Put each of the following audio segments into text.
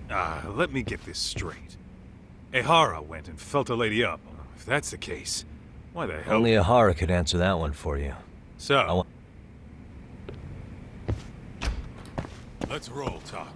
Let me get this straight. Ehara went and felt a lady up. If that's the case, why the hell... Only Ehara could answer that one for you. So... Let's roll, Talk.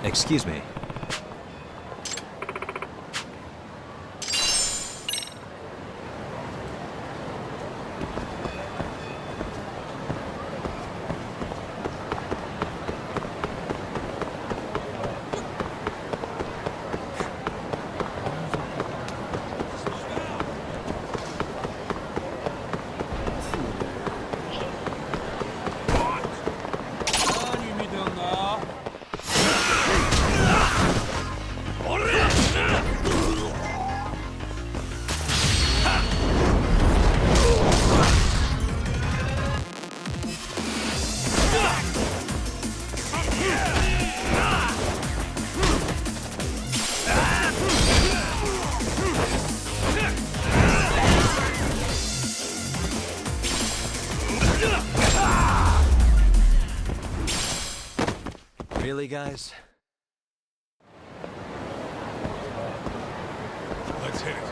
Excuse me. Really, guys? Let's hit it.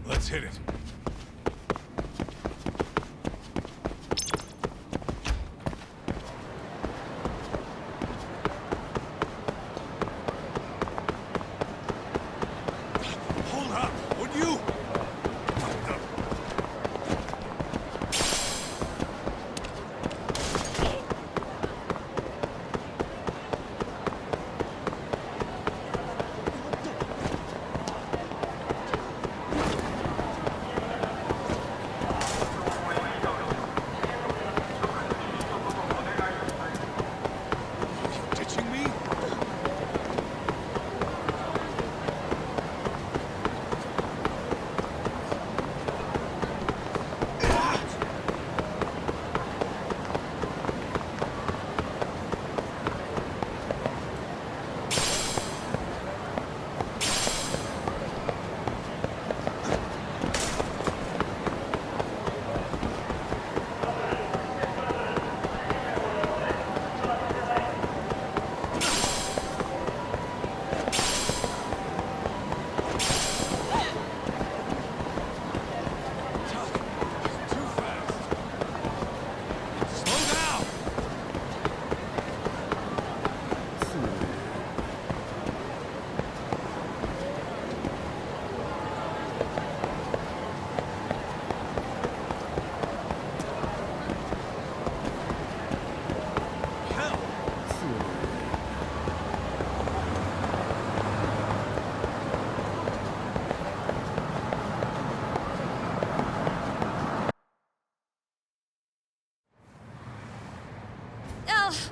Let's hit it. Hold up, would you?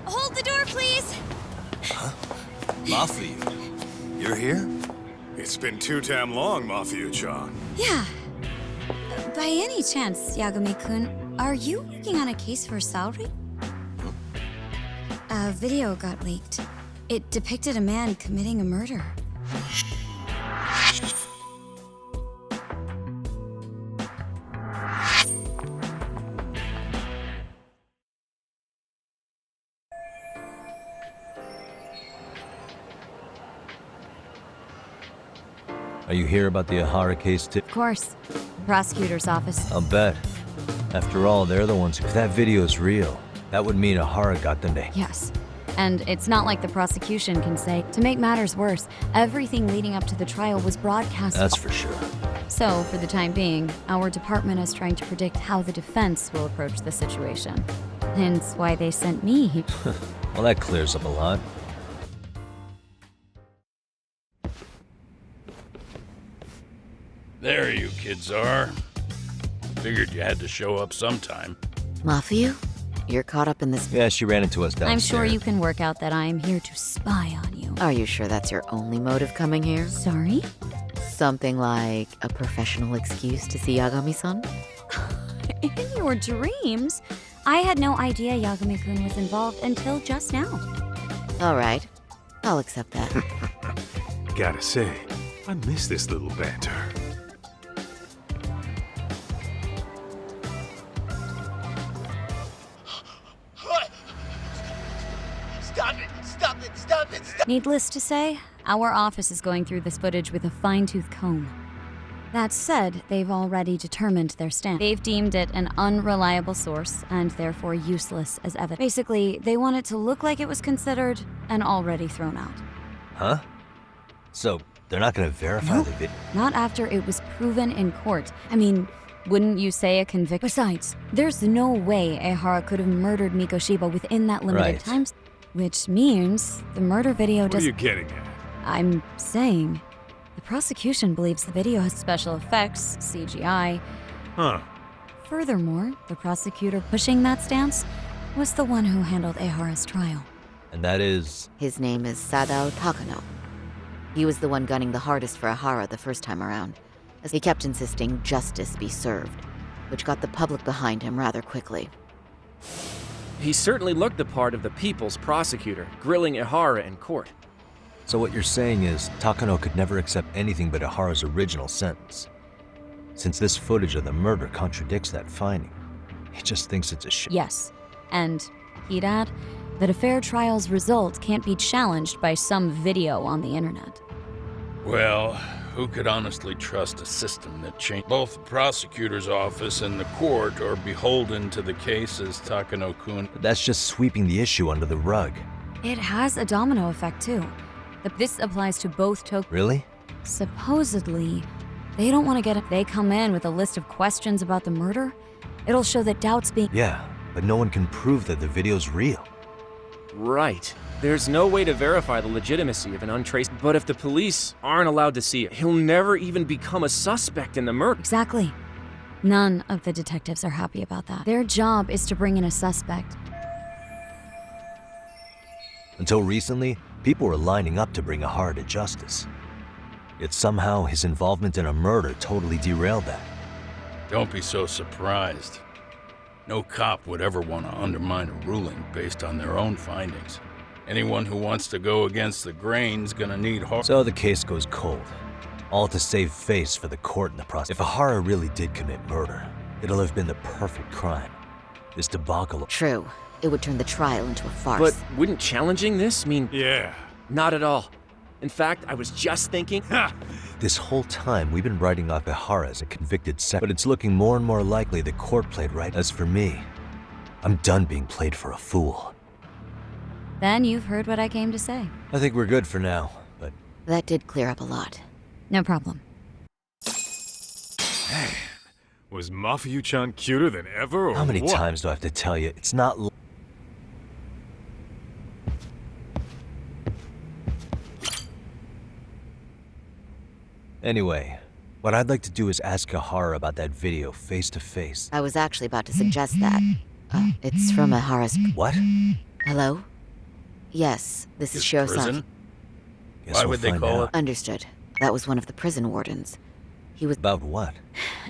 Hold the door, please! Mafuyu, you're here? It's been too damn long, Mafuyu-chan. Yeah. By any chance, Yagami-kun, are you working on a case for Saori? A video got leaked. It depicted a man committing a murder. Are you here about the Ahara case too? Of course. Prosecutor's office. I'll bet. After all, they're the ones. If that video is real, that would mean Ahara got them to. Yes. And it's not like the prosecution can say. To make matters worse, everything leading up to the trial was broadcast. That's for sure. So, for the time being, our department is trying to predict how the defense will approach the situation. Hence why they sent me. Well, that clears up a lot. There you kids are. Figured you had to show up sometime. Matthew, you're caught up in this. Yeah, she ran into us downstairs. I'm sure you can work out that I am here to spy on you. Are you sure that's your only motive coming here? Sorry? Something like a professional excuse to see Yagami-san? In your dreams? I had no idea Yagami-kun was involved until just now. All right, I'll accept that. Gotta say, I miss this little banter. Needless to say, our office is going through this footage with a fine-tooth comb. That said, they've already determined their stand. They've deemed it an unreliable source and therefore useless as evidence. Basically, they want it to look like it was considered and already thrown out. Huh? So, they're not gonna verify the video? Not after it was proven in court. I mean, wouldn't you say a conviction? Besides, there's no way Ehara could have murdered Mikoshiba within that limited Right. time. Which means the murder video What are you doesn't. getting at? I'm saying the prosecution believes the video has special effects, CGI. Huh. Furthermore, the prosecutor pushing that stance was the one who handled Ehara's trial. And that is... His name is Sadao Takano. He was the one gunning the hardest for Ahara the first time around, as he kept insisting justice be served, which got the public behind him rather quickly. He certainly looked the part of the people's prosecutor, grilling Ehara in court. So what you're saying is, Takano could never accept anything but Ahara's original sentence. Since this footage of the murder contradicts that finding, he just thinks it's a shame. Yes, and he'd add that a fair trial's result can't be challenged by some video on the internet. Well, who could honestly trust a system that changed? Both the prosecutor's office and the court are beholden to the case as Takano-kun. But that's just sweeping the issue under the rug. It has a domino effect, too. This applies to both Tokyo. Really? Supposedly, they don't want to get it. They come in with a list of questions about the murder. It'll show that doubt's being. Yeah, but no one can prove that the video's real. Right. There's no way to verify the legitimacy of an untraced. But if the police aren't allowed to see it, he'll never even become a suspect in the murder. Exactly. None of the detectives are happy about that. Their job is to bring in a suspect. Until recently, people were lining up to bring Ahara to justice. Yet somehow his involvement in a murder totally derailed that. Don't be so surprised. No cop would ever want to undermine a ruling based on their own findings. Anyone who wants to go against the grain's gonna need hard. So the case goes cold. All to save face for the court and the prosecution. If Ahara really did commit murder, it'll have been the perfect crime. This debacle. True, it would turn the trial into a farce. But wouldn't challenging this mean Yeah. not at all? In fact, I was just thinking. Ha! This whole time, we've been writing off Ehara as a convicted but it's looking more and more likely the court played right. As for me, I'm done being played for a fool. Then you've heard what I came to say. I think we're good for now, but That did clear up a lot. No problem. Was Mafuyu-chan cuter than ever, or how many what? times do I have to tell you? It's not. Anyway, what I'd like to do is ask Ahara about that video face to face. I was actually about to suggest that. It's from Ahara's. What? Hello? Yes, this is Is Shiro-san. prison? Guess Why we'll would they find call out. Understood. That was one of the prison wardens. He was. About what?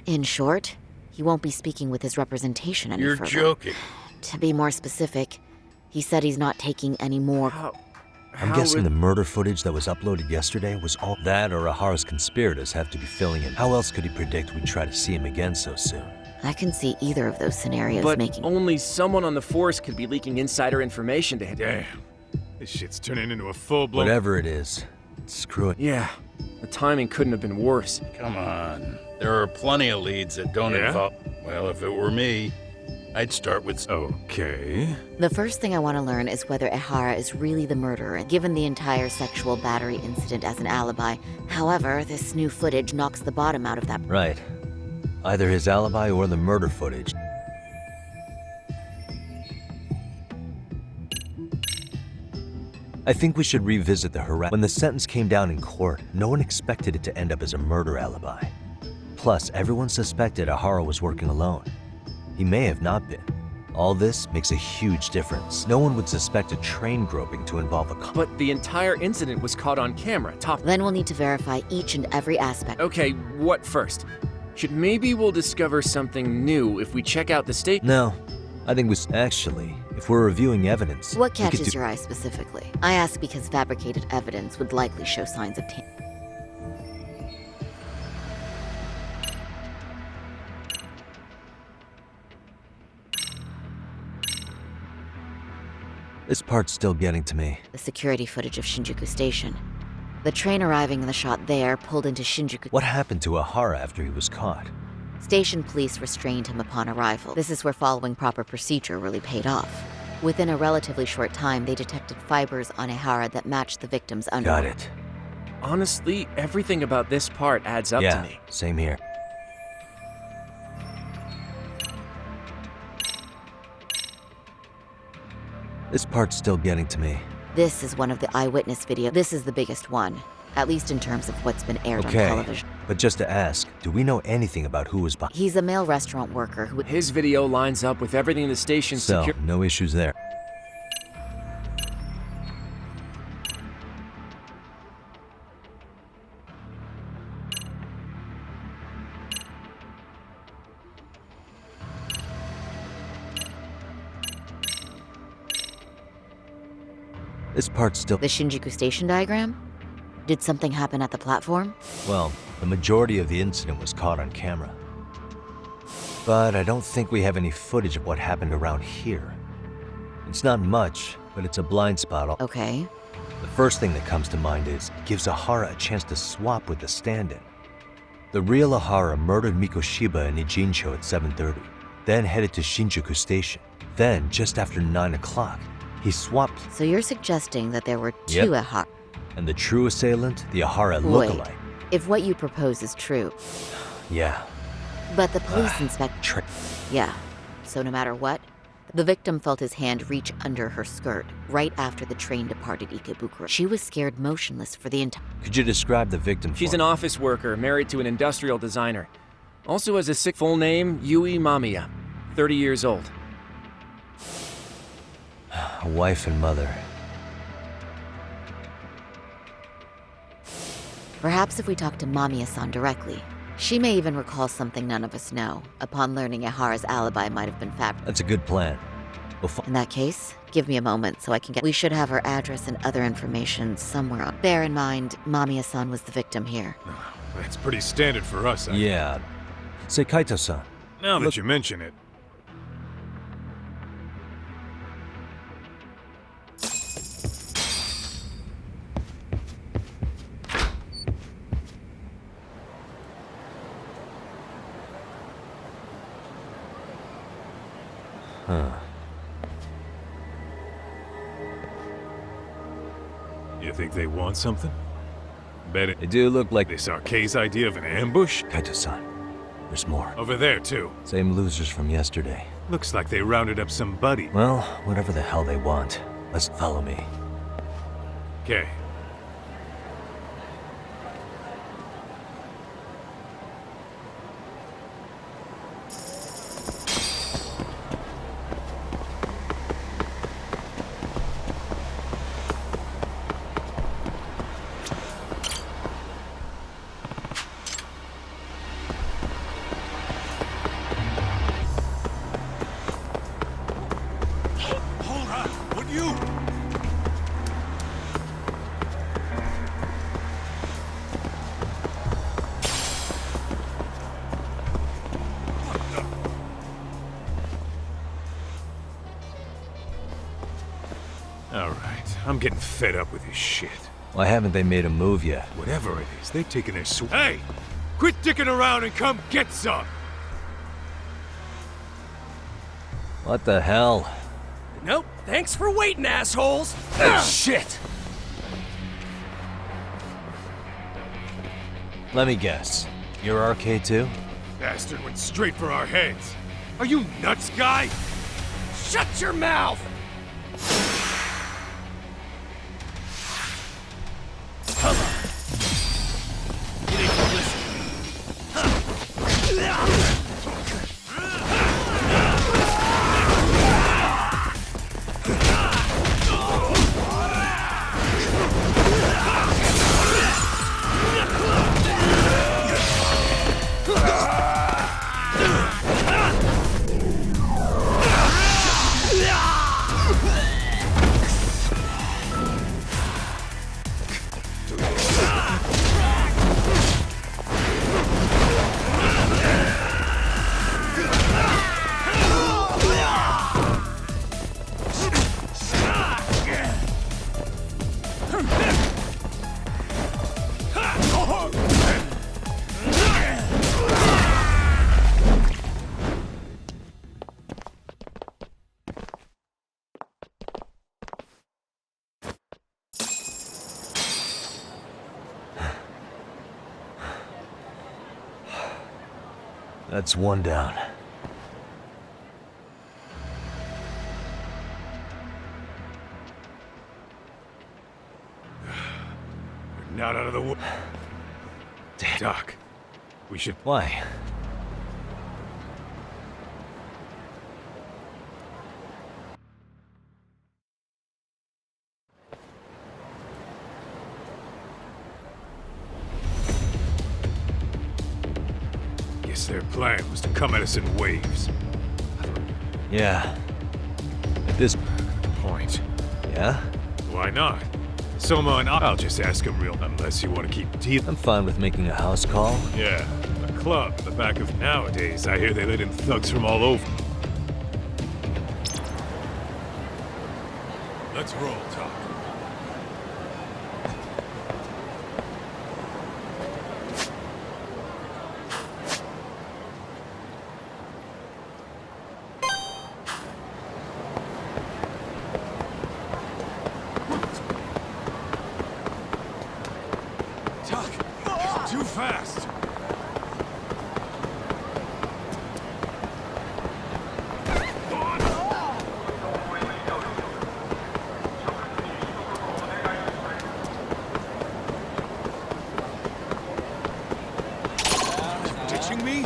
In short, he won't be speaking with his representation any You're further. joking. To be more specific, He said he's not taking any more. I'm guessing the murder footage that was uploaded yesterday was all that, or Ahara's conspirators have to be filling in. How else could he predict we'd try to see him again so soon? I can see either of those scenarios But making. only someone on the force could be leaking insider information to him. Damn. This shit's turning into a full-blown... Whatever it is, screw it. Yeah, the timing couldn't have been worse. Come on. There are plenty of leads that don't Yeah? involve... Well, if it were me, I'd start with... Okay. The first thing I want to learn is whether Ehara is really the murderer, given the entire sexual battery incident as an alibi. However, this new footage knocks the bottom out of that. Right. Either his alibi or the murder footage. I think we should revisit the harassment. When the sentence came down in court, no one expected it to end up as a murder alibi. Plus, everyone suspected Ahara was working alone. He may have not been. All this makes a huge difference. No one would suspect a train groping to involve a But the entire incident was caught on camera. Then we'll need to verify each and every aspect. Okay, what first? Maybe we'll discover something new if we check out the state. No, I think actually, if we're reviewing evidence... What we could catches do- your eye specifically? I ask because fabricated evidence would likely show signs of This part's still getting to me. the security footage of Shinjuku Station. The train arriving in the shot there pulled into Shinjuku. What happened to Ahara after he was caught? Station police restrained him upon arrival. This is where following proper procedure really paid off. Within a relatively short time, they detected fibers on Ehara that matched the victim's underwear. Got it. Honestly, everything about this part adds up to Yeah, me. same here. This part's still getting to me. This is one of the eyewitness video. This is the biggest one, at least in terms of what's been aired on Okay, television. but just to ask, do we know anything about who was behind? He's a male restaurant worker who His video lines up with everything the station So, secure. no issues there. This part's still... the Shinjuku Station diagram? Did something happen at the platform? Well, the majority of the incident was caught on camera. But I don't think we have any footage of what happened around here. It's not much, but it's a blind spot. Okay. The first thing that comes to mind is, it gives Ahara a chance to swap with the stand-in. The real Ahara murdered Mikoshiba in Ijincho at 7:30, then headed to Shinjuku Station. Then, just after 9 o'clock, he swapped, So you're suggesting that there were Yep. two Ehara. and the true assailant, the Ahara Wait. lookalike. If what you propose is true, Yeah, but the police inspector. Yeah. So no matter what, the victim felt his hand reach under her skirt right after the train departed Ikebukuro. She was scared motionless for the entire. Could you describe the victim She's for an me? office worker married to an industrial designer. Also has a sick full name, Yui Mamiya, 30 years old. A wife and mother. Perhaps if we talk to Mamiya-san directly, she may even recall something none of us know, upon learning Ehara's alibi might have been fabricated. That's a good plan. We'll In that case, give me a moment so I can get. We should have her address and other information somewhere on. Bear in mind, Mamiya-san was the victim here. That's pretty standard for us. Yeah. Say, Kaito-san. Now that Look- you mention it. You think they want something? Bet it. They do look like They saw Kei's idea of an ambush? Kaito-san. There's more. Over there, too. Same losers from yesterday. Looks like they rounded up some buddy. Well, whatever the hell they want. Let's follow me. Okay. Hold on. What You! Alright, I'm getting fed up with this shit. Why haven't they made a move yet? Whatever it is, they've taken their Hey! Quit dicking around and come get some! What the hell? Nope. Thanks for waiting, assholes. Shit! Let me guess. You're RK too? Bastard went straight for our heads. Are you nuts, guy? Shut your mouth! You didn't listen. That's one down. We're not out of the woods. Damn. Doc, we should... Why? Guess their plan was to come at us in waves. Yeah. At this Point. yeah? Why not? Soma and I'll just ask him real... Unless you want to keep teeth... I'm fine with making a house call. Yeah, a club in the back of... Nowadays, I hear they let in thugs from all over. Let's roll, Doc. Doc, too fast. Ditching me?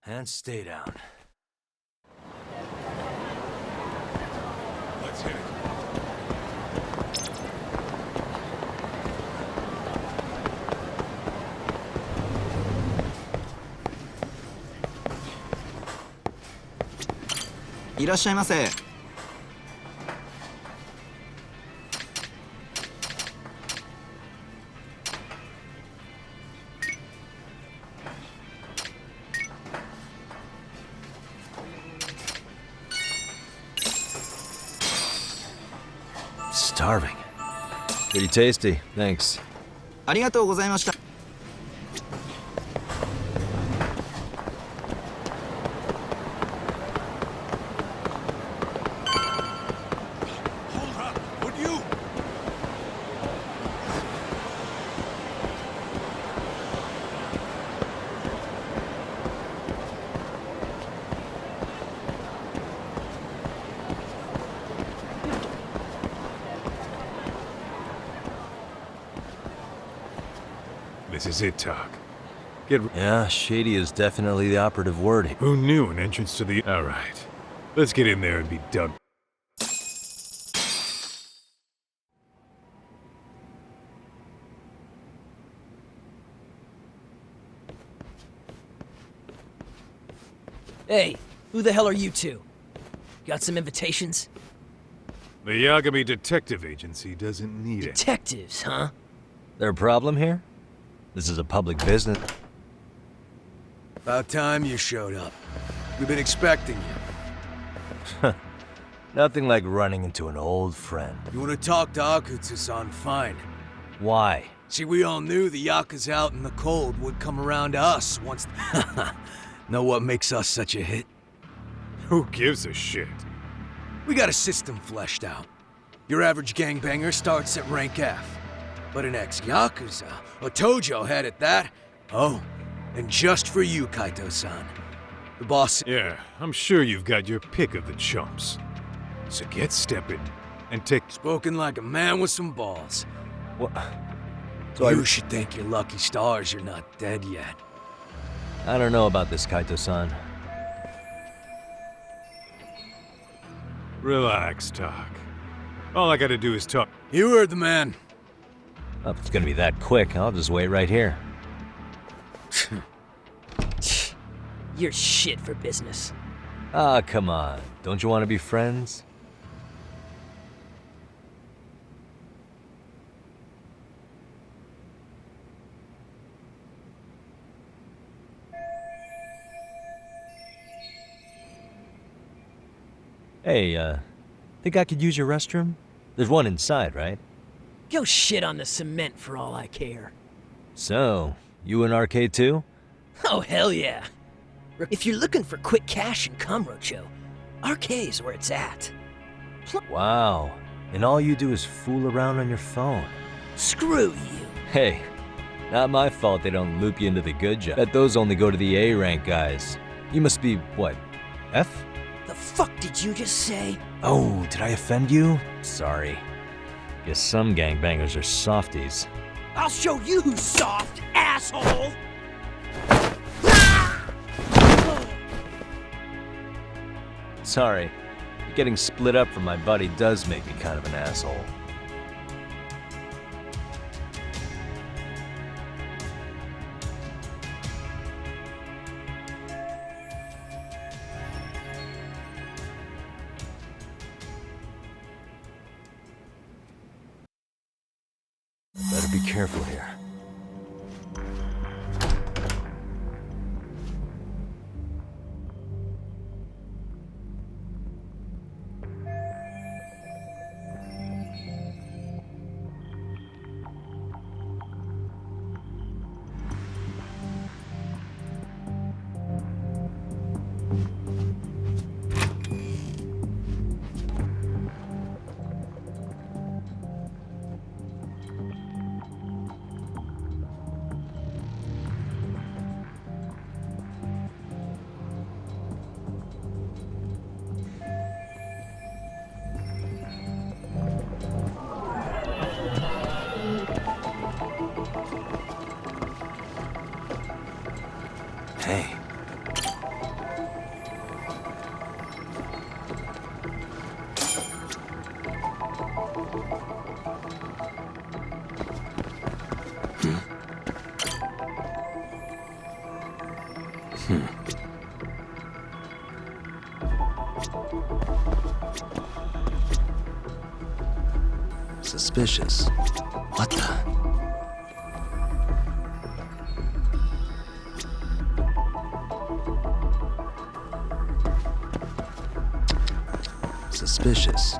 And stay down. Let's hit it. Starving. Pretty tasty, thanks. ありがとうございました。Hold up, would you? This is it, Talk. Yeah, shady is definitely the operative word. Who knew an entrance to the... All right. Let's get in there and be done. Hey, who the hell are you two? Got some invitations? The Yagami Detective Agency doesn't need it. Detectives, huh? There a problem here? This is a public business. About time you showed up. We've been expecting you. Nothing like running into an old friend. You want to talk to Akutsu-san? Fine. Why? See, we all knew the Yakuza out in the cold would come around to us once... Know what makes us such a hit? Who gives a shit? We got a system fleshed out. Your average gangbanger starts at rank F. But an ex-Yakuza, a Tojo head at that. Oh, and just for you, Kaito-san. The boss... Yeah, I'm sure you've got your pick of the chumps. So get stepping and take... Spoken like a man with some balls. What? You should thank your lucky stars you're not dead yet. I don't know about this, Kaito-san. Relax, Talk. All I gotta do is talk... You heard the man. Well, if it's gonna be that quick, I'll just wait right here. You're shit for business. Ah, come on. Don't you want to be friends? Hey, think I could use your restroom? There's one inside, right? Go shit on the cement for all I care. So, you in Arcade too? Oh, hell yeah. If you're looking for quick cash in Kamurocho, Arcade's where it's at. Wow. And all you do is fool around on your phone. Screw you. Hey, not my fault they don't loop you into the good job. Bet those only go to the A rank guys. You must be, what, F? The fuck did you just say? Oh, did I offend you? Sorry. Guess some gangbangers are softies. I'll show you who's soft, asshole! Sorry. Getting split up from my buddy does make me kind of an asshole. Better be careful here. Suspicious. What the? Suspicious.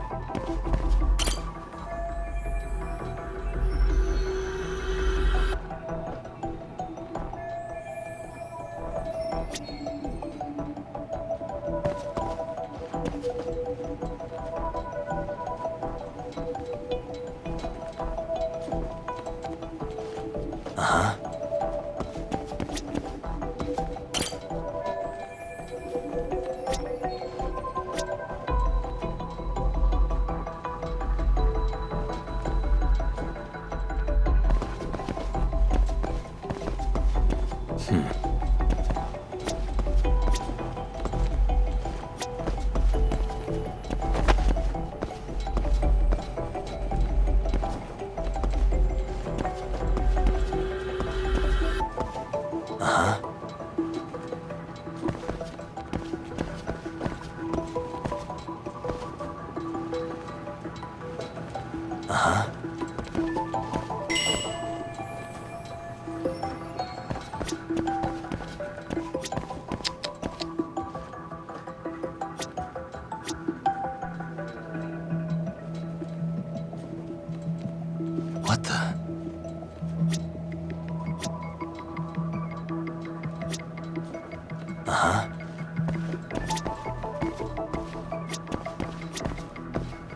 What the?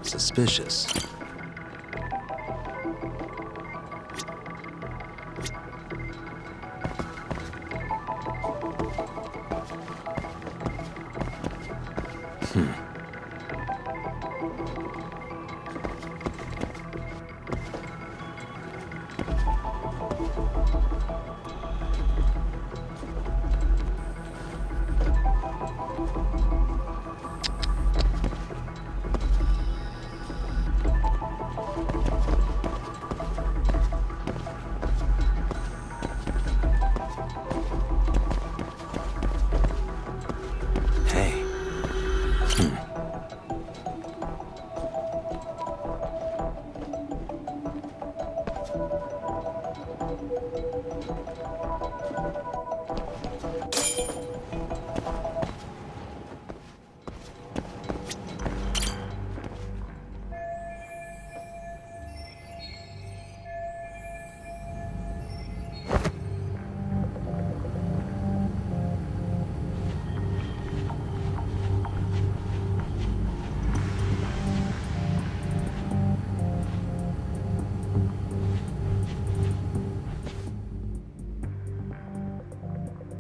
Suspicious. Hey.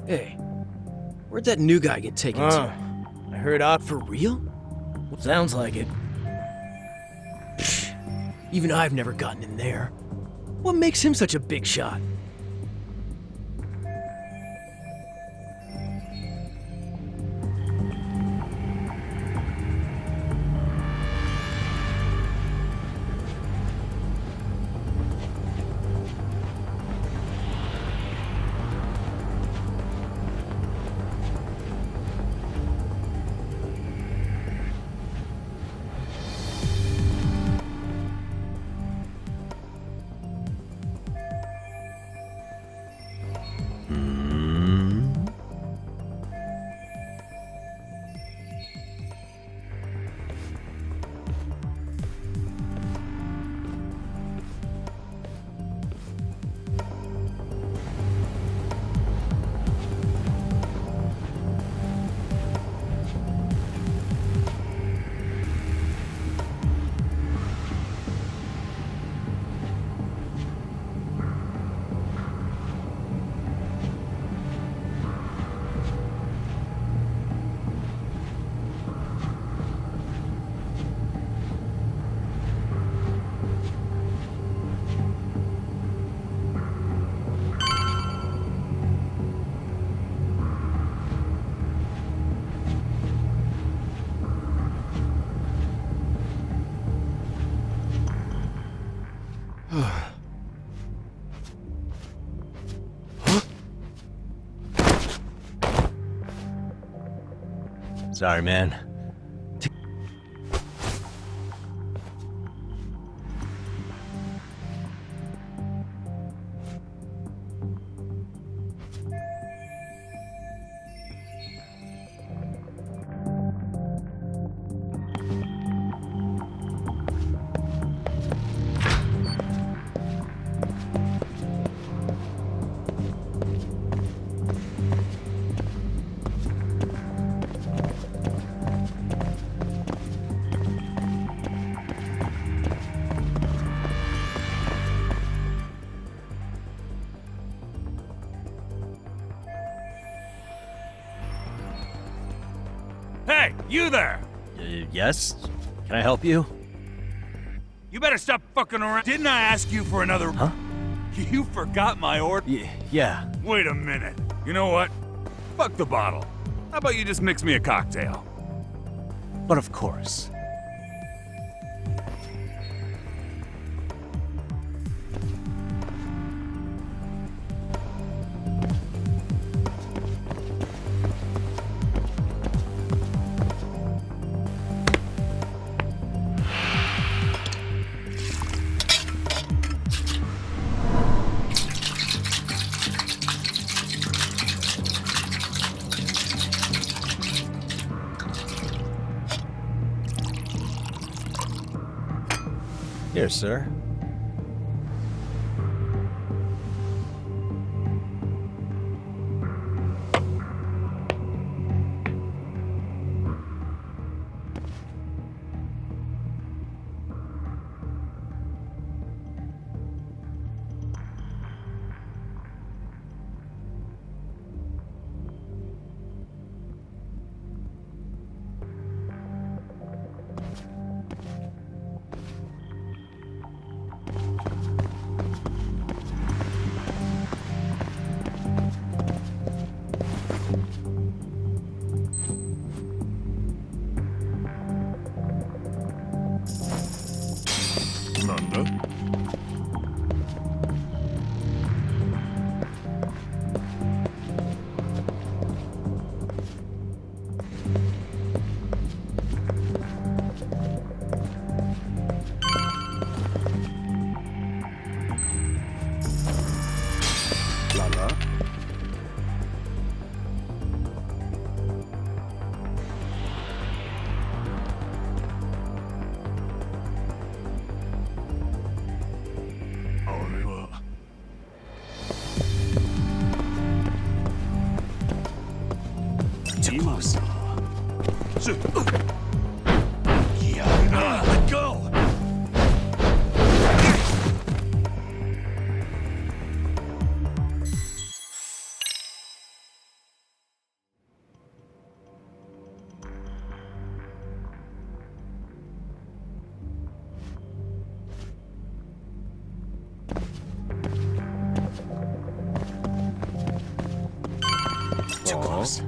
Hey, where'd that new guy get taken to? I heard out. For real? Sounds like it. Even I've never gotten in there. What makes him such a big shot? Sorry, man. Hey, you there! Yes? Can I help you? You better stop fucking around. Didn't I ask you for another... Huh? You forgot my order? Yeah. Wait a minute. You know what? Fuck the bottle. How about you just mix me a cocktail? But of course. Here, sir. Too close. Let go! Too close.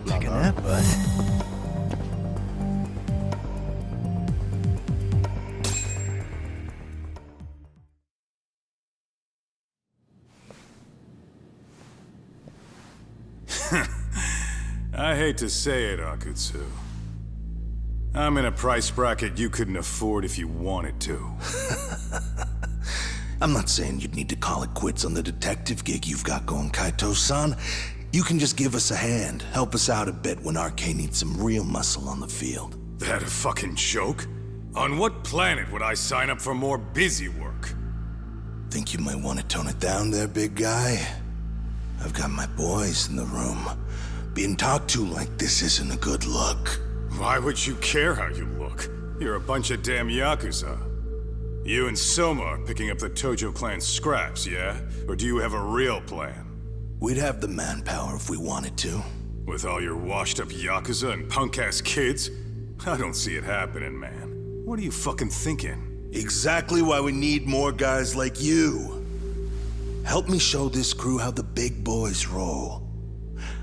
Taking that, bud. I hate to say it, Akutsu, I'm in a price bracket you couldn't afford if you wanted to. I'm not saying you'd need to call it quits on the detective gig you've got going, Kaito-san. You can just give us a hand, help us out a bit when RK needs some real muscle on the field. That a fucking joke? On what planet would I sign up for more busy work? Think you might want to tone it down there, big guy? I've got my boys in the room. Being talked to like this isn't a good look. Why would you care how you look? You're a bunch of damn Yakuza. You and Soma are picking up the Tojo clan scraps, yeah? Or do you have a real plan? We'd have the manpower if we wanted to. With all your washed-up Yakuza and punk-ass kids? I don't see it happening, man. What are you fucking thinking? Exactly why we need more guys like you. Help me show this crew how the big boys roll.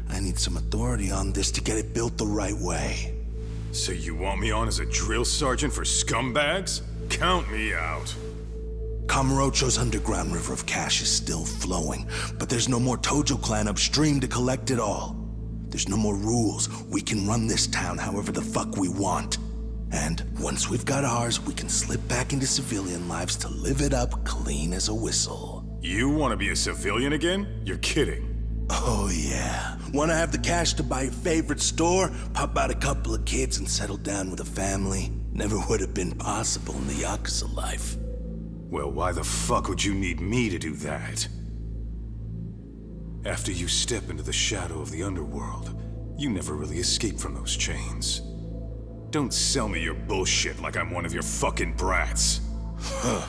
I need some authority on this to get it built the right way. So you want me on as a drill sergeant for scumbags? Count me out. Kamurocho's underground river of cash is still flowing, but there's no more Tojo clan upstream to collect it all. There's no more rules. We can run this town however the fuck we want. And once we've got ours, we can slip back into civilian lives to live it up clean as a whistle. You want to be a civilian again? You're kidding. Oh yeah. Want to have the cash to buy your favorite store, pop out a couple of kids and settle down with a family? Never would have been possible in the Yakuza life. Well, why the fuck would you need me to do that? After you step into the shadow of the underworld, you never really escape from those chains. Don't sell me your bullshit like I'm one of your fucking brats. Huh.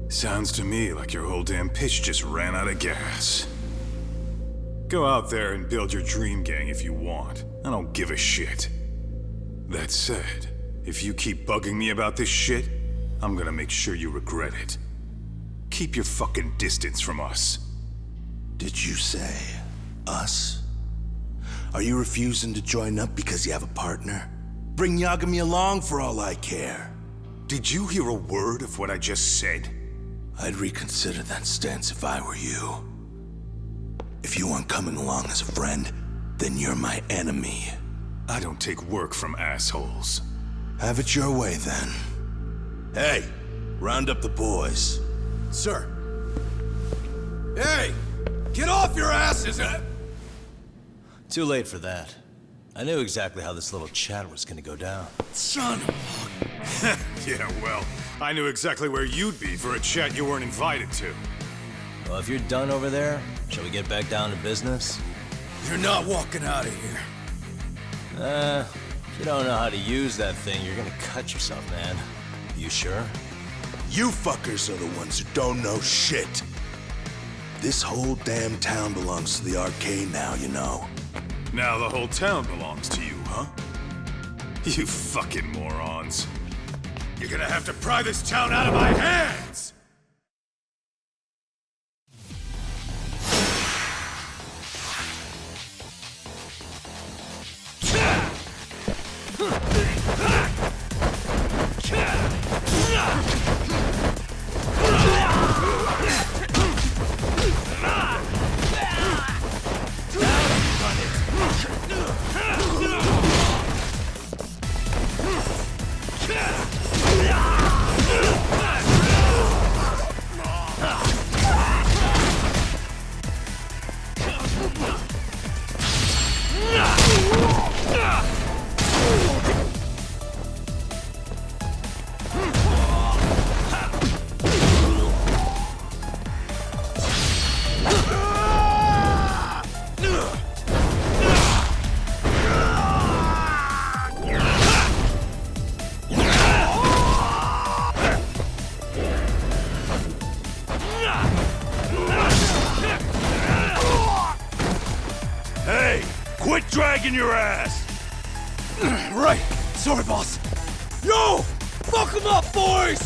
Sounds to me like your whole damn pitch just ran out of gas. Go out there and build your dream gang if you want. I don't give a shit. That said, if you keep bugging me about this shit, I'm gonna make sure you regret it. Keep your fucking distance from us. Did you say us? Are you refusing to join up because you have a partner? Bring Yagami along for all I care. Did you hear a word of what I just said? I'd reconsider that stance if I were you. If you aren't coming along as a friend, then you're my enemy. I don't take work from assholes. Have it your way, then. Hey, round up the boys. Sir. Hey! Get off your asses! Too late for that. I knew exactly how this little chat was gonna go down. Son of a... Yeah, well, I knew exactly where you'd be for a chat you weren't invited to. Well, if you're done over there, shall we get back down to business? You're not walking out of here. If you don't know how to use that thing, you're gonna cut yourself, man. You sure? You fuckers are the ones who don't know shit. This whole damn town belongs to the arcade now, you know. Now the whole town belongs to you, huh? You fucking morons. You're gonna have to pry this town out of my hands! Hey, quit dragging your ass! Right! Sorry, boss! Yo! Fuck them up, boys!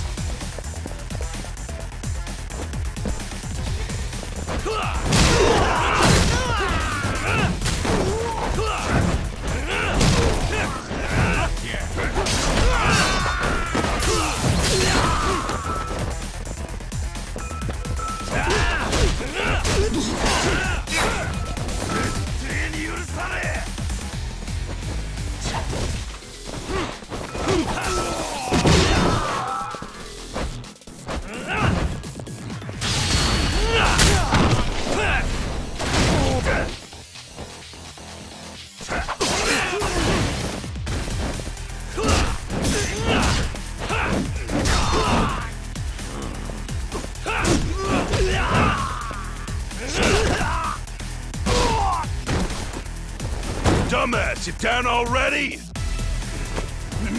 dumbass, you down already?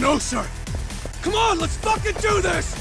No, sir. Come on, let's fucking do this!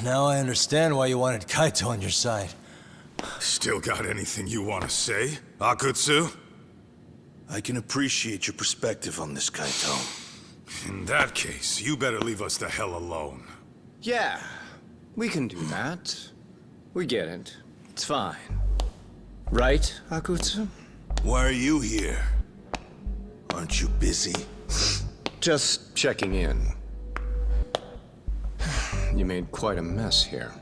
Now I understand why you wanted Kaito on your side. Still got anything you want to say, Akutsu? I can appreciate your perspective on this, Kaito. In that case, you better leave us the hell alone. Yeah, we can do that. We get it. It's fine. Right, Akutsu? Why are you here? Aren't you busy? Just checking in. You made quite a mess here.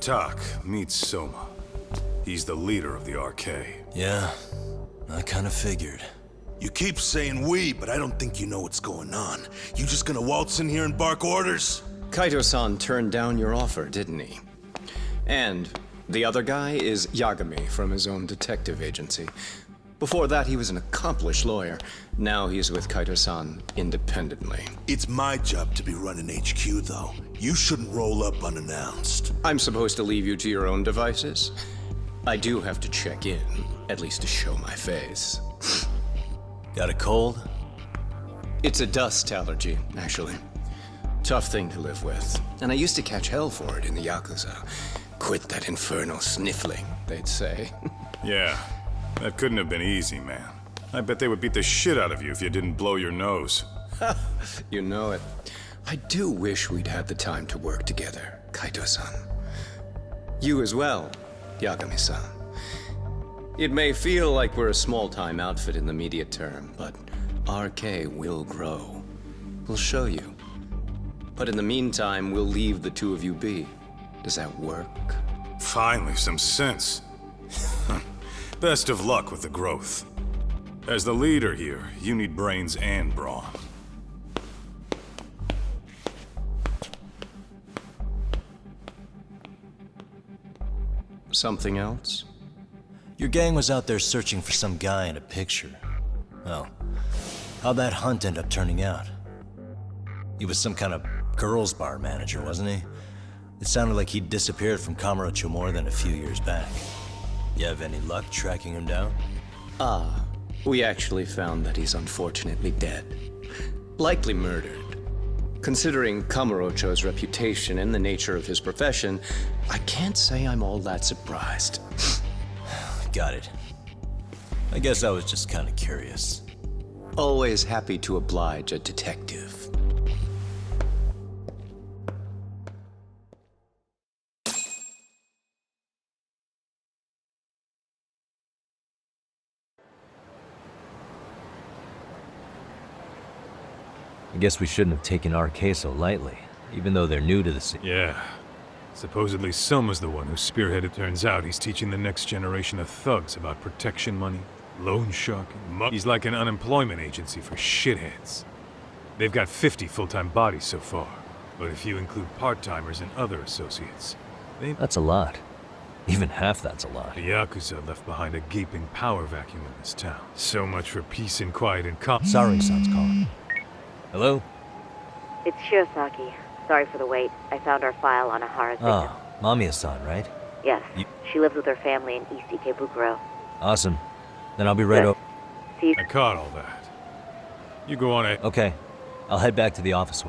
Tak, meet Soma. He's the leader of the RK. Yeah, I kind of figured. You keep saying we, but I don't think you know what's going on. You just gonna waltz in here and bark orders? Kaito-san turned down your offer, didn't he? And the other guy is Yagami from his own detective agency. Before that, he was an accomplished lawyer. Now he's with Kaito-san independently. It's my job to be running HQ, though. You shouldn't roll up unannounced. I'm supposed to leave you to your own devices? I do have to check in, at least to show my face. Got a cold? It's a dust allergy, actually. Tough thing to live with. And I used to catch hell for it in the Yakuza. Quit that infernal sniffling, they'd say. Yeah, that couldn't have been easy, man. I bet they would beat the shit out of you if you didn't blow your nose. You know it. I do wish we'd had the time to work together, Kaito-san. You as well, Yagami-san. It may feel like we're a small-time outfit in the immediate term, but RK will grow. We'll show you. But in the meantime, we'll leave the two of you be. Does that work? Finally, some sense. Best of luck with the growth. As the leader here, you need brains and brawn. Something else? Your gang was out there searching for some guy in a picture. Well, how'd that hunt end up turning out? He was some kind of girls' bar manager, wasn't he? It sounded like he'd disappeared from Kamurocho more than a few years back. You have any luck tracking him down? We actually found that he's unfortunately dead. Likely murdered. Considering Kamurocho's reputation and the nature of his profession, I can't say I'm all that surprised. Got it. I guess I was just kind of curious. Always happy to oblige a detective. I guess we shouldn't have taken RK so lightly, even though they're new to the scene. Yeah. Supposedly Selma's the one who spearheaded. Turns out he's teaching the next generation of thugs about protection money, loan sharking, He's like an unemployment agency for shitheads. They've got 50 full-time bodies so far, but if you include part-timers and other associates, That's a lot. Even half that's a lot. The Yakuza left behind a gaping power vacuum in this town. So much for peace and quiet and Saring-san's calling. Hello? It's Shirosaki. Sorry for the wait. I found our file on Ahara's victim. Ah, Mamiya-san, right? Yes. She lives with her family in East Ikebukuro. Awesome. Then I'll be right over. See you. I caught all that. You go on ahead. Okay. I'll head back to the office.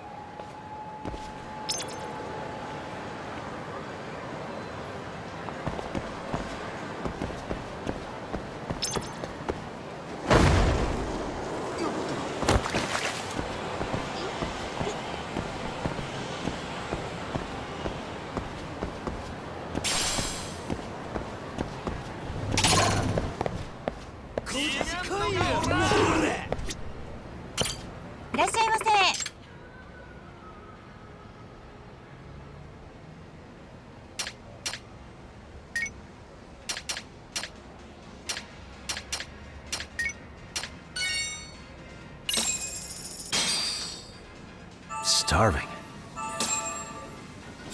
Starving.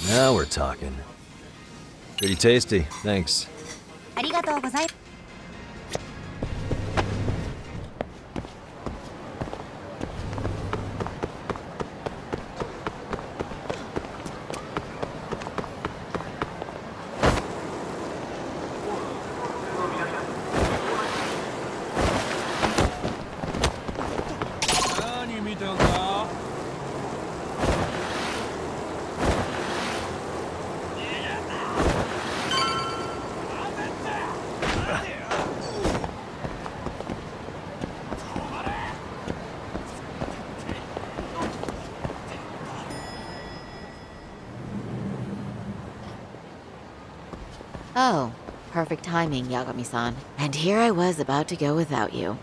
Now we're talking. Pretty tasty, thanks. ありがとうございます。Oh, perfect timing, Yagami-san. And here I was about to go without you.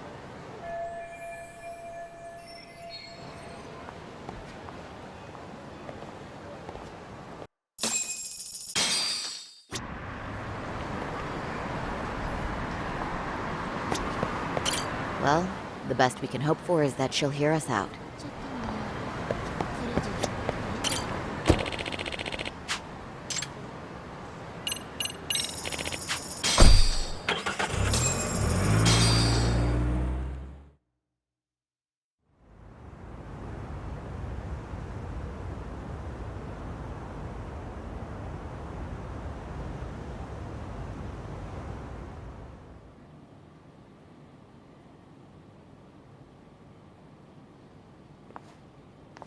Well, the best we can hope for is that she'll hear us out.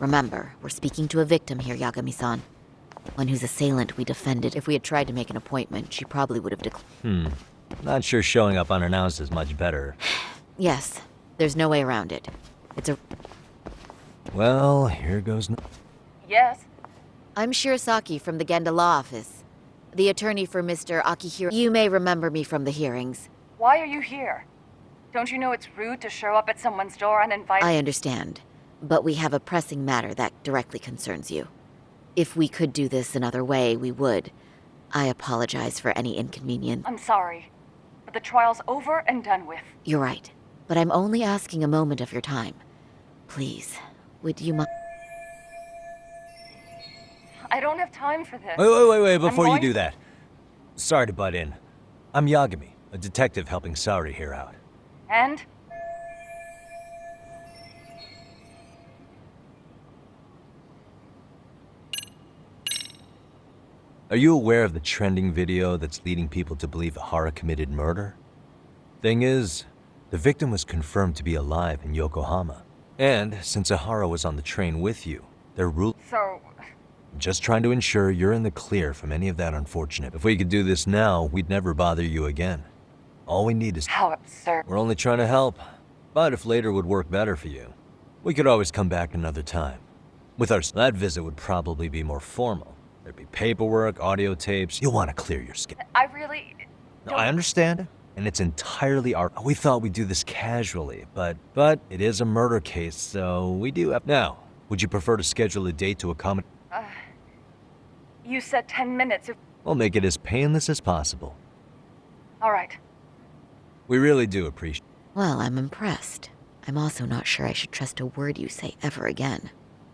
Remember, we're speaking to a victim here, Yagami-san. One whose assailant we defended. If we had tried to make an appointment, she probably would have declined. Not sure showing up unannounced is much better. Yes, there's no way around it. It's a... Well, here goes... Yes? I'm Shirasaki from the Genda Law Office. The attorney for Mr. Akihiro. You may remember me from the hearings. Why are you here? Don't you know it's rude to show up at someone's door uninvited? I understand, but we have a pressing matter that directly concerns you. If we could do this another way, we would. I apologize for any inconvenience. I'm sorry, but the trial's over and done with. You're right, but I'm only asking a moment of your time. Please, would you mind? I don't have time for this. Wait, before you going- do that. Sorry to butt in. I'm Yagami, a detective helping Sari here out. And? Are you aware of the trending video that's leading people to believe Hara committed murder? Thing is, the victim was confirmed to be alive in Yokohama. And since Ahara was on the train with you, they're So... just trying to ensure you're in the clear from any of that unfortunate. If we could do this now, we'd never bother you again. All we need is... How absurd. We're only trying to help. But if later would work better for you, we could always come back another time. With our... That visit would probably be more formal. There'd be paperwork, audio tapes. You'll want to clear your skin. I really... No, I understand, and it's entirely our... We thought we'd do this casually, but it is a murder case, so we do have... Now, would you prefer to schedule a date to accommodate... You said 10 minutes. We'll make it as painless as possible. All right. We really do appreciate... Well, I'm impressed. I'm also not sure I should trust a word you say ever again.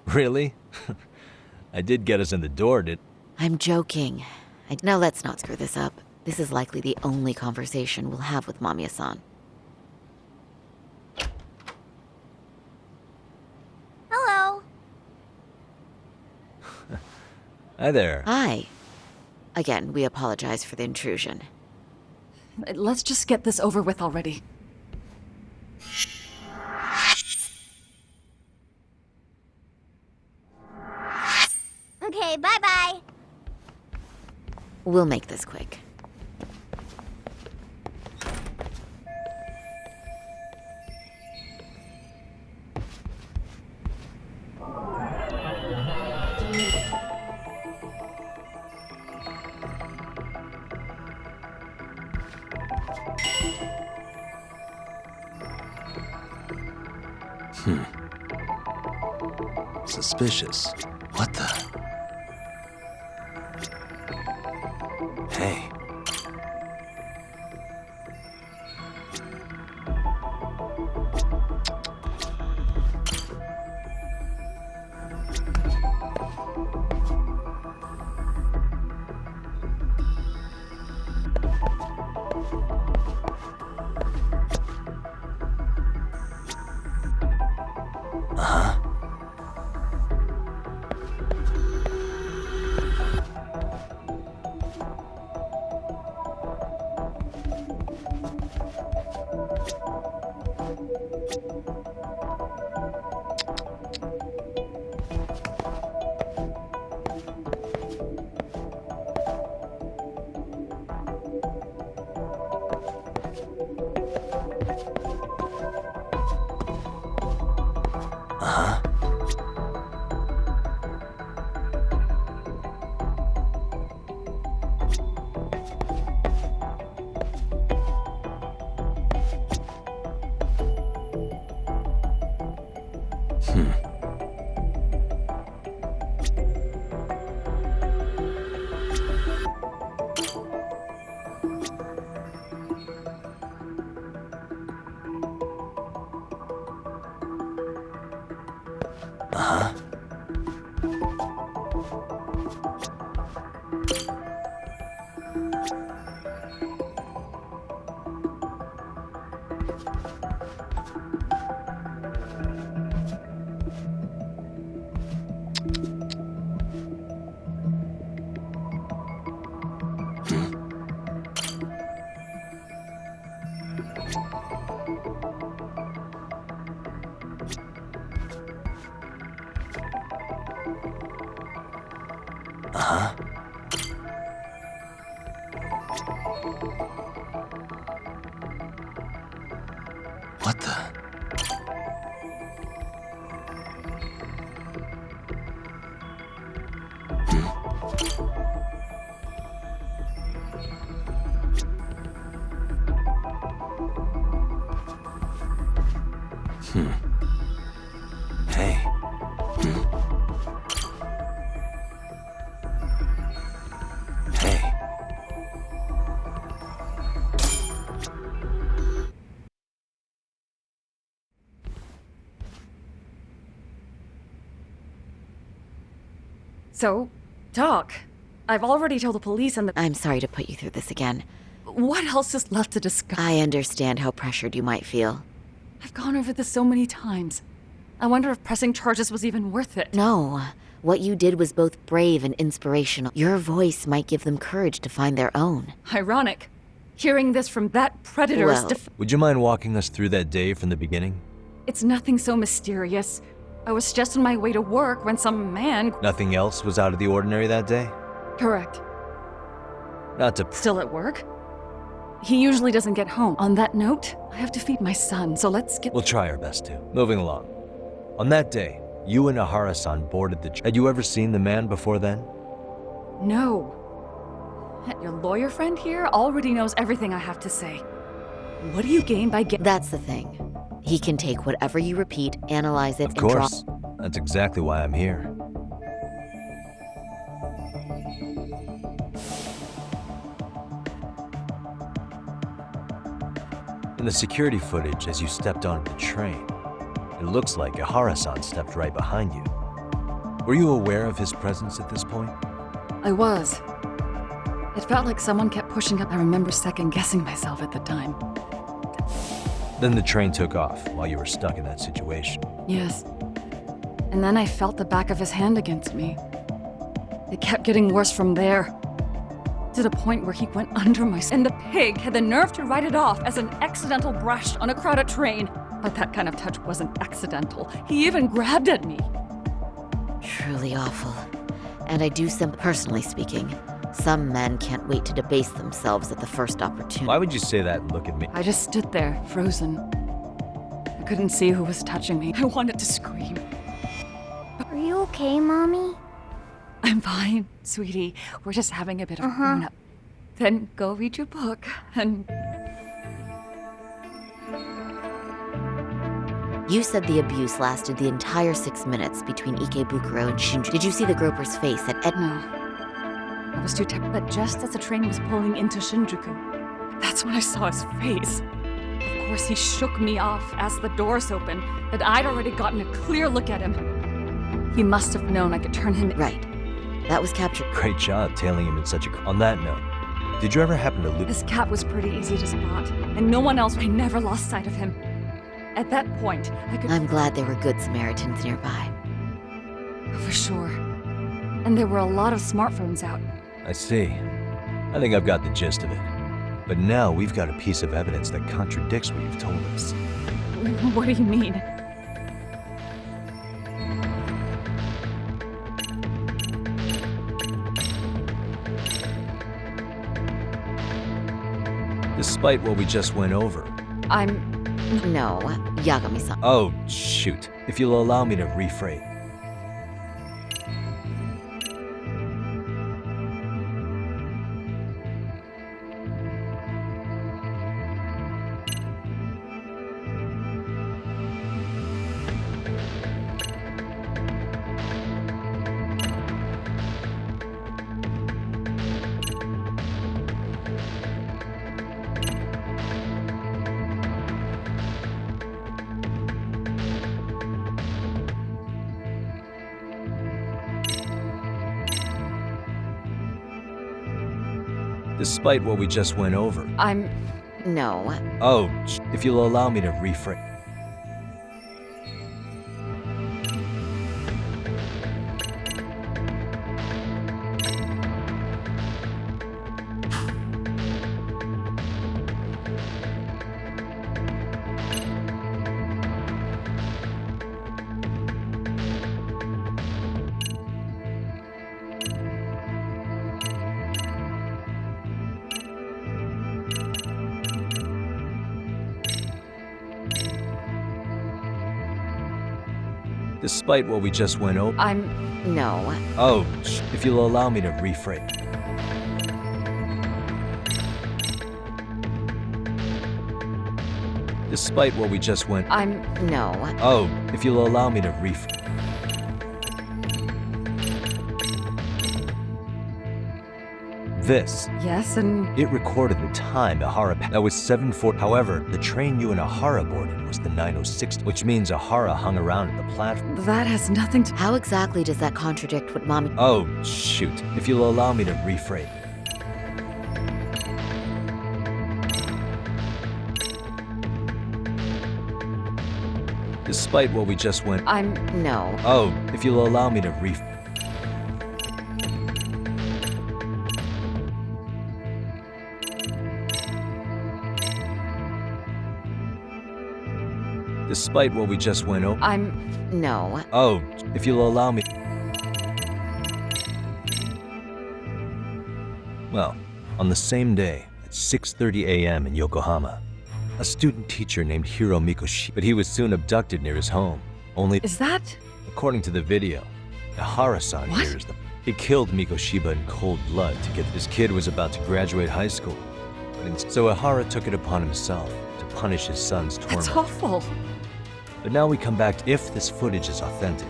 Really? I did get us in the door, I'm joking. Now let's not screw this up. This is likely the only conversation we'll have with Mamiya-san. Hello. Hi there. Hi. Again, we apologize for the intrusion. Let's just get this over with already. Okay, bye-bye. We'll make this quick. Suspicious. What the? Hey. What the? Hey. Hey. So, Doc, I've already told the police and the. I'm sorry to put you through this again. What else is left to discuss? I understand how pressured you might feel. I've gone over this so many times. I wonder if pressing charges was even worth it. No. What you did was both brave and inspirational. Your voice might give them courage to find their own. Ironic. Hearing this from that predator's Well- Would you mind walking us through that day from the beginning? It's nothing so mysterious. I was just on my way to work when some man. Nothing else was out of the ordinary that day? Correct. Not to. Still at work? He usually doesn't get home. On that note, I have to feed my son, so let's get. We'll try our best to. Moving along. On that day, you and Ahara-san boarded the. Had you ever seen the man before then? No. Your lawyer friend here already knows everything I have to say. What do you gain by getting. That's the thing. He can take whatever you repeat, analyze it, Of and draw. course. That's exactly why I'm here. In the security footage as you stepped onto the train, it looks like Ahara-san stepped right behind you. Were you aware of his presence at this point? I was. It felt like someone kept pushing up. I remember second-guessing myself at the time. Then the train took off while you were stuck in that situation. Yes. And then I felt the back of his hand against me. It kept getting worse from there. To the point where he went under my... And the pig had the nerve to write it off as an accidental brush on a crowded train. But that kind of touch wasn't accidental. He even grabbed at me. Truly awful. And I do personally speaking, some men can't wait to debase themselves at the first opportunity. Why would you say that and look at me? I just stood there, frozen. I couldn't see who was touching me. I wanted to scream. Are you okay, Mommy? I'm fine, sweetie. We're just having a bit of grown-up. Then go read your book and... You said the abuse lasted the entire 6 minutes between Ikebukuro and Shinjuku. Did you see the groper's face at No. I was too tired. But just as the train was pulling into Shinjuku, that's when I saw his face. Of course, he shook me off as the doors opened, but I'd already gotten a clear look at him. He must have known I could turn him... Right. That was captured. Great job tailing him in such a... On that note, did you ever happen to lose... His cat was pretty easy to spot, and no one else... I never lost sight of him. At that point, I could... I'm glad there were good Samaritans nearby. For sure. And there were a lot of smartphones out. I see. I think I've got the gist of it. But now we've got a piece of evidence that contradicts what you've told us. What do you mean? Despite what we just went over. No, Yagami-san. Oh, shoot. If you'll allow me to rephrase. Despite what we just went over. No. Oh, if you'll allow me to rephrase. Despite what we just went over. No. Oh, if you'll allow me to rephrase. Despite what we just went... No. Oh, if you'll allow me to This. Yes, and It recorded the time Ahara... That was 7:40. However, the train you and Ahara boarded was the 9:06, which means Ahara hung around at the platform. that has nothing to... How exactly does that contradict what Mommy... Oh, shoot. If you'll allow me to rephrase... Despite what we just went... No. Oh, if you'll allow me to Despite what we just went over... No. Oh, if you'll allow me... Well, on the same day, at 6:30 a.m. in Yokohama, a student teacher named Hiro Mikoshi, but he was soon abducted near his home. Only... Is that... According to the video, Ahara-san What? here is the... He killed Mikoshiba in cold blood to get... His kid was about to graduate high school. So Ahara took it upon himself to punish his son's torment. That's awful. But now we come back to if this footage is authentic.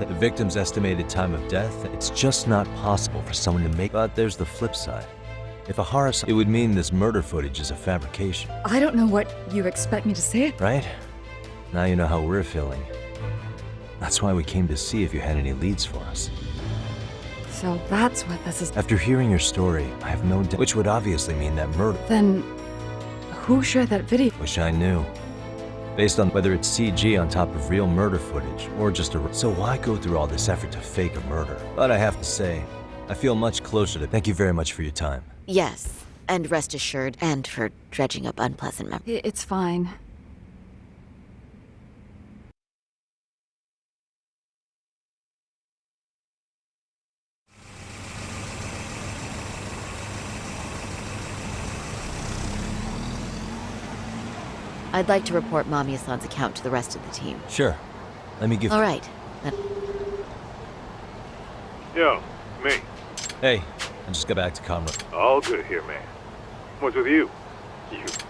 The victim's estimated time of death, it's just not possible for someone to make... But there's the flip side. If Ahara... It would mean this murder footage is a fabrication. I don't know what you expect me to say. Right? Now you know how we're feeling. That's why we came to see if you had any leads for us. So that's what this is... After hearing your story, I have no doubt... Which would obviously mean that murder... Then... who shared that video? Wish I knew. Based on whether it's CG on top of real murder footage, or just a... So why go through all this effort to fake a murder? But I have to say, I feel much closer to... Thank you very much for your time. Yes. And rest assured, and for dredging up unpleasant memories. It's fine. I'd like to report Mamiya-san's account to the rest of the team. Sure. Let me give... All right. Yo, me. Hey, I just got back to Conroe. All good here, man. What's with you?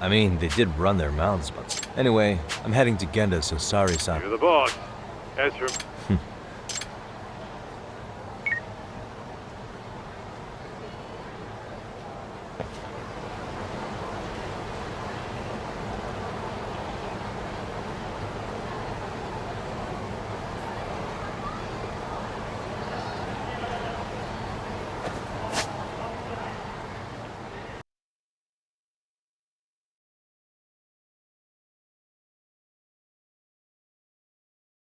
I mean, they did run their mouths, but... Anyway, I'm heading to Genda, so sorry, son. You're the boss. Ezra.